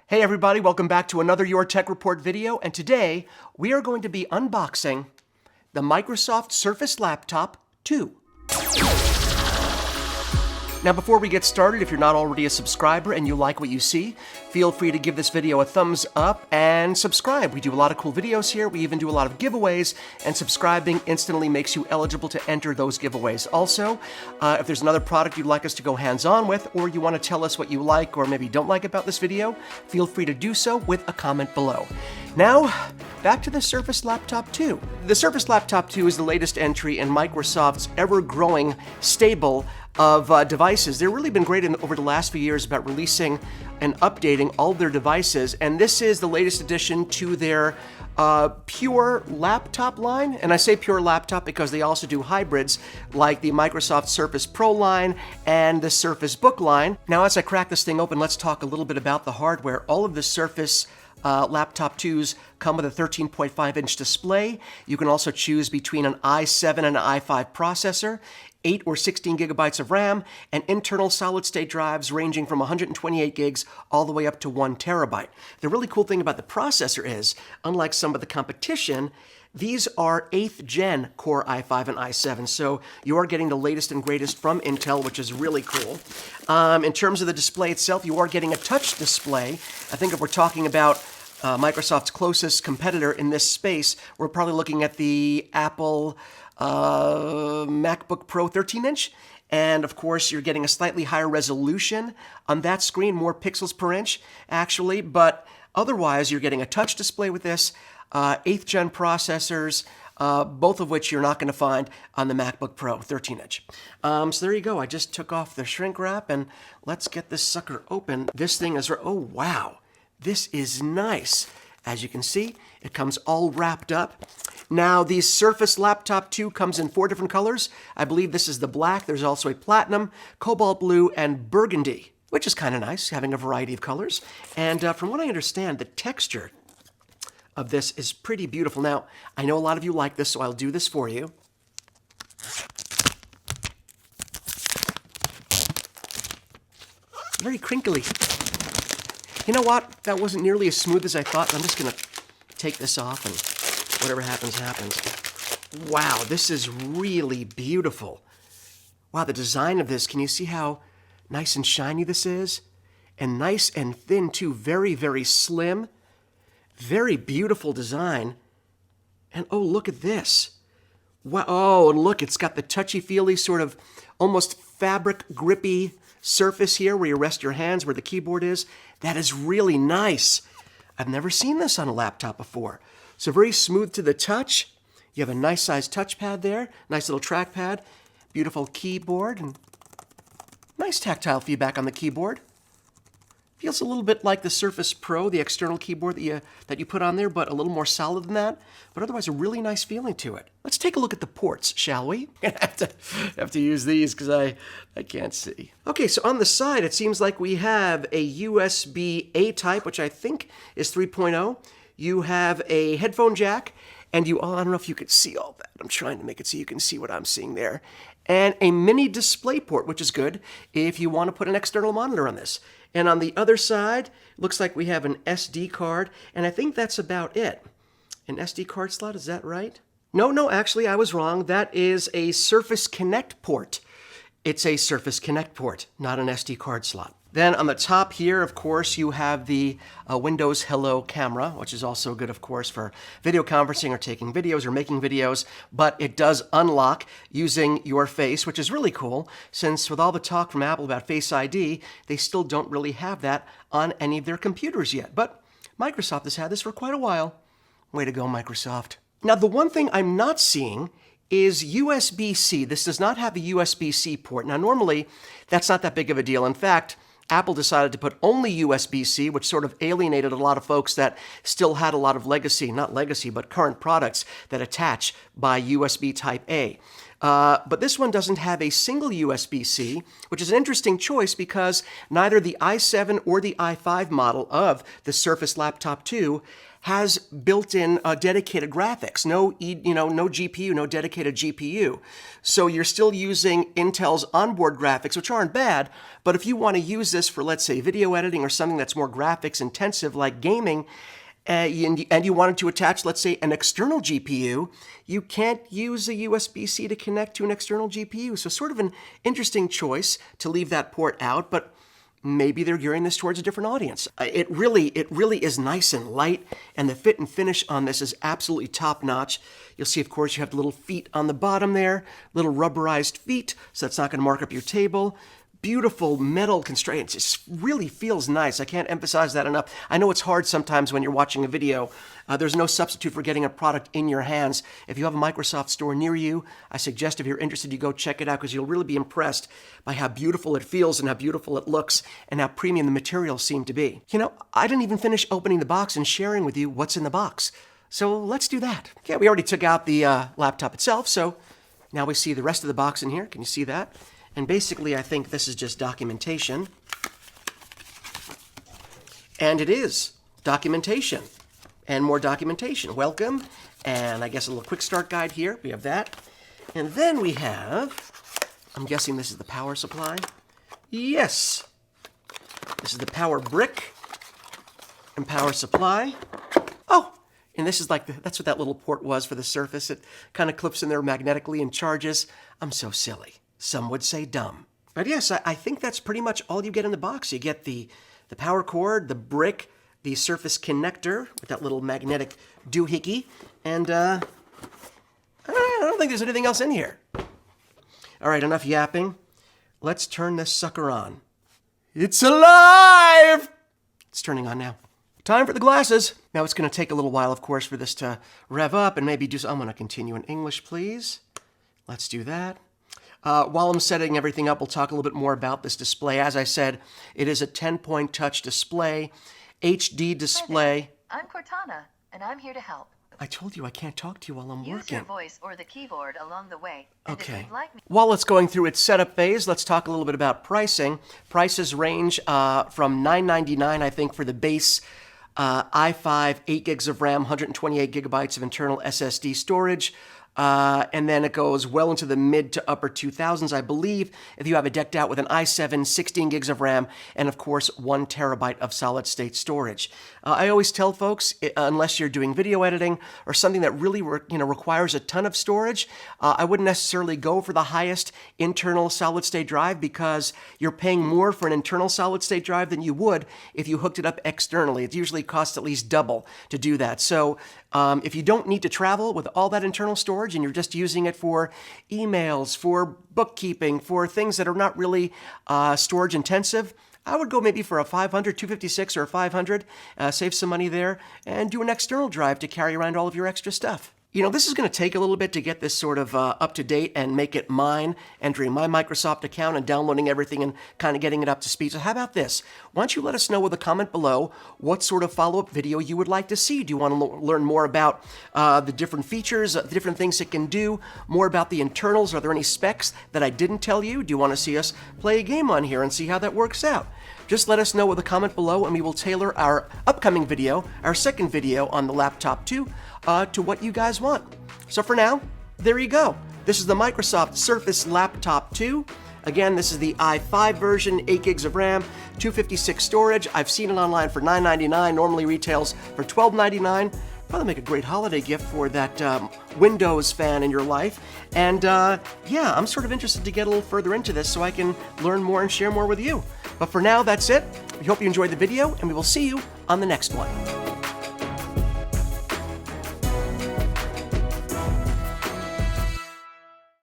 Hey everybody, welcome back to another Your Tech Report video, and today we are going to be unboxing the Microsoft Surface Laptop 2. Now before we get started, if you're not already a subscriber and you like what you see, feel free to give this video a thumbs up and subscribe. We do a lot of cool videos here, we even do a lot of giveaways, and subscribing instantly makes you eligible to enter those giveaways. Also, if there's another product you'd like us to go hands-on with, or you want to tell us what you like or maybe don't like about this video, feel free to do so with a comment below. Now, back to the Surface Laptop 2. The Surface Laptop 2 is the latest entry in Microsoft's ever-growing stable of devices. They've really been great over the last few years about releasing and updating all their devices, and this is the latest addition to their pure laptop line. And I say pure laptop because they also do hybrids like the Microsoft Surface Pro line and the Surface Book line. Now, as I crack this thing open, let's talk a little bit about the hardware. All of the Surface Laptop 2s come with a 13.5-inch display. You can also choose between an i7 and an i5 processor, 8 or 16 gigabytes of RAM, and internal solid-state drives ranging from 128 gigs all the way up to 1 terabyte. The really cool thing about the processor is, unlike some of the competition, these are 8th gen Core i5 and i7, so you are getting the latest and greatest from Intel, which is really cool. In terms of the display itself, you are getting a touch display. I think if we're talking about Microsoft's closest competitor in this space, we're probably looking at the Apple MacBook Pro 13-inch. And of course, you're getting a slightly higher resolution on that screen, more pixels per inch, actually. But otherwise, you're getting a touch display with this, 8th gen processors, both of which you're not going to find on the MacBook Pro 13-inch. So there you go. I just took off the shrink wrap, and let's get this sucker open. This thing is, oh wow, this is nice. As you can see, it comes all wrapped up. Now, the Surface Laptop 2 comes in 4 different colors. I believe this is the black. There's also a platinum, cobalt blue, and burgundy, which is kind of nice, having a variety of colors. And from what I understand, the texture of this is pretty beautiful. Now, I know a lot of you like this, so I'll do this for you. Very crinkly. You know what? That wasn't nearly as smooth as I thought. I'm just going to take this off, and whatever happens, happens. Wow, this is really beautiful. Wow, the design of this, can you see how nice and shiny this is? And nice and thin, too. Very, very slim. Very beautiful design. And oh, look at this. Wow, oh, and look, it's got the touchy-feely sort of almost fabric grippy surface here where you rest your hands, where the keyboard is. That is really nice. I've never seen this on a laptop before. So very smooth to the touch. You have a nice sized touchpad there, nice little trackpad, beautiful keyboard, and nice tactile feedback on the keyboard. Feels a little bit like the Surface Pro, the external keyboard that you put on there, but a little more solid than that. But otherwise, a really nice feeling to it. Let's take a look at the ports, shall we? I have to use these because I can't see. Okay, so on the side, it seems like we have a USB-A type, which I think is 3.0. You have a headphone jack, and I don't know if you could see all that. I'm trying to make it so you can see what I'm seeing there. And a mini display port, which is good if you want to put an external monitor on this. And on the other side, looks like we have an SD card, and I think that's about it. An SD card slot, is that right? No, actually, I was wrong. That is a Surface Connect port. It's a Surface Connect port, not an SD card slot. Then on the top here, of course, you have the Windows Hello camera, which is also good, of course, for video conferencing or taking videos or making videos, but it does unlock using your face, which is really cool, since with all the talk from Apple about Face ID, they still don't really have that on any of their computers yet. But Microsoft has had this for quite a while. Way to go, Microsoft. Now, the one thing I'm not seeing is USB-C. This does not have a USB-C port. Now, normally, that's not that big of a deal. In fact, Apple decided to put only USB-C, which sort of alienated a lot of folks that still had a lot of not legacy, but current products that attach by USB Type-A. But this one doesn't have a single USB-C, which is an interesting choice because neither the i7 or the i5 model of the Surface Laptop 2 has built-in dedicated graphics. No GPU, no dedicated GPU. So you're still using Intel's onboard graphics, which aren't bad, but if you want to use this for, let's say, video editing or something that's more graphics intensive like gaming, and you wanted to attach, let's say, an external GPU, you can't use a USB-C to connect to an external GPU. So sort of an interesting choice to leave that port out, but maybe they're gearing this towards a different audience. It really is nice and light, and the fit and finish on this is absolutely top-notch. You'll see, of course, you have the little feet on the bottom there, little rubberized feet, so that's not going to mark up your table. Beautiful metal constraints. It really feels nice. I can't emphasize that enough. I know it's hard sometimes when you're watching a video. There's no substitute for getting a product in your hands. If you have a Microsoft store near you, I suggest if you're interested, you go check it out because you'll really be impressed by how beautiful it feels and how beautiful it looks and how premium the materials seem to be. You know, I didn't even finish opening the box and sharing with you what's in the box. So let's do that. Yeah, we already took out the laptop itself, so now we see the rest of the box in here. Can you see that? And basically, I think this is just documentation. And it is documentation. And more documentation. Welcome. And I guess a little quick start guide here. We have that. And then we have, I'm guessing this is the power supply. Yes. This is the power brick and power supply. Oh, and this is like, that's what that little port was for the Surface. It kind of clips in there magnetically and charges. I'm so silly. Some would say dumb. But yes, I think that's pretty much all you get in the box. You get the power cord, the brick, the Surface connector with that little magnetic doohickey, and I don't think there's anything else in here. All right, enough yapping. Let's turn this sucker on. It's alive! It's turning on now. Time for the glasses. Now it's going to take a little while, of course, for this to rev up and maybe do so. I'm going to continue in English, please. Let's do that. While I'm setting everything up, we'll talk a little bit more about this display. As I said, it is a 10-point touch display, HD display. Hi there. I'm Cortana, and I'm here to help. I told you I can't talk to you while I'm working. Use your voice or the keyboard along the way. And okay. If you'd like me- While it's going through its setup phase, let's talk a little bit about pricing. Prices range from $9.99, I think, for the base i5, 8 gigs of RAM, 128 gigabytes of internal SSD storage. And then it goes well into the mid to upper 2000s, I believe, if you have it decked out with an i7, 16 gigs of RAM, and of course, 1 terabyte of solid-state storage. I always tell folks, unless you're doing video editing or something that really requires a ton of storage, I wouldn't necessarily go for the highest internal solid-state drive because you're paying more for an internal solid-state drive than you would if you hooked it up externally. It usually costs at least double to do that. So if you don't need to travel with all that internal storage and you're just using it for emails, for bookkeeping, for things that are not really storage intensive, I would go maybe for a 500, 256 or a 500, save some money there, and do an external drive to carry around all of your extra stuff. You know, this is going to take a little bit to get this sort of up to date and make it mine, entering my Microsoft account and downloading everything and kind of getting it up to speed. So how about this? Why don't you let us know with a comment below what sort of follow-up video you would like to see? Do you want to learn more about the different features, the different things it can do, more about the internals? Are there any specs that I didn't tell you? Do you want to see us play a game on here and see how that works out? Just let us know with a comment below and we will tailor our upcoming video, our second video on the Laptop 2, to what you guys want. So for now, there you go. This is the Microsoft Surface Laptop 2. Again, this is the i5 version, 8 gigs of RAM, 256 storage. I've seen it online for $9.99, normally retails for $12.99. Probably make a great holiday gift for that Windows fan in your life. And yeah, I'm sort of interested to get a little further into this so I can learn more and share more with you. But for now, that's it. We hope you enjoyed the video, and we will see you on the next one.